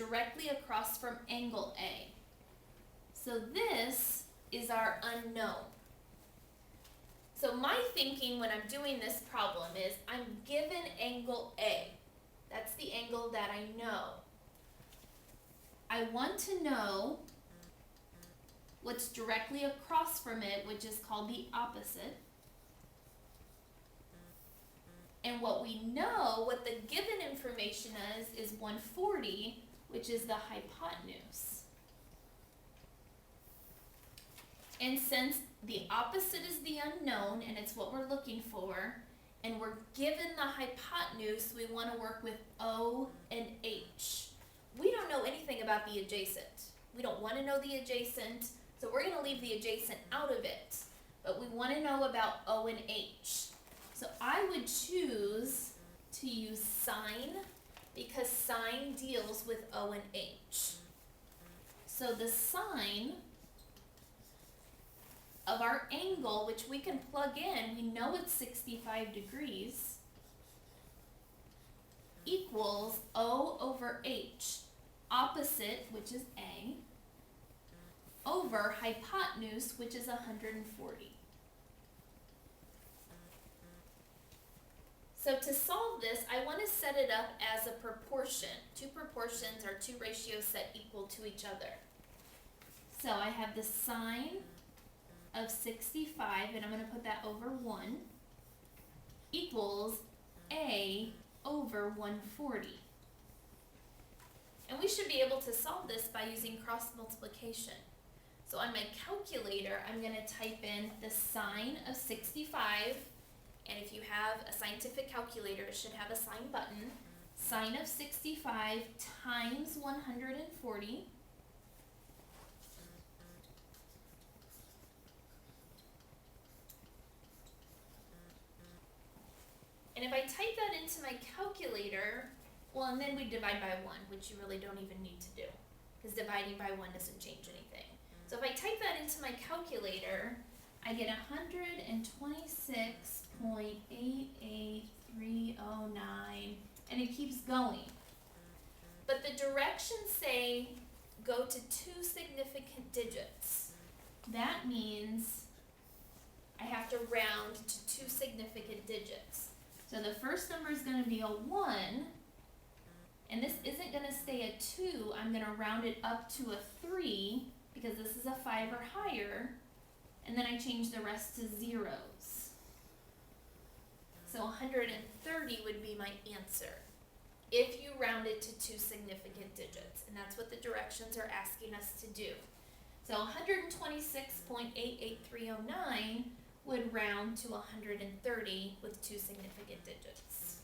directly across from angle A. So this is our unknown. So my thinking when I'm doing this problem is I'm given angle A. That's the angle that I know. I want to know what's directly across from it, which is called the opposite. And what we know, what the given information is 140, which is the hypotenuse. And since the opposite is the unknown, and it's what we're looking for, and we're given the hypotenuse, we want to work with O and H. We don't know anything about the adjacent. We don't want to know the adjacent, so we're going to leave the adjacent out of it. But we want to know about O and H. So I would choose to use sine, because sine deals with O and H. So the sine of our angle, which we can plug in, we know it's 65 degrees, equals O over H, opposite, which is A, over hypotenuse, which is 140. So to solve this, I want to set it up as a proportion. Two proportions are two ratios set equal to each other. So I have the sine of 65, and I'm going to put that over 1, equals A over 140. And we should be able to solve this by using cross multiplication. So on my calculator, I'm going to type in the sine of 65, and if you have a scientific calculator, it should have a sine button. Sine of 65 times 140. And if I type that into my calculator, well, and then we divide by 1, which you really don't even need to do, because dividing by 1 doesn't change anything. So if I type that into my calculator, I get 126.88309, and it keeps going. But the directions say go to 2 significant digits. That means I have to round to 2 significant digits. So the first number is going to be a 1, and this isn't going to stay a 2. I'm going to round it up to a 3, because this is a 5 or higher, and then I change the rest to zeros. So 130 would be my answer if you round it to 2 significant digits, and that's what the directions are asking us to do. So 126.88309 would round to 130 with 2 significant digits.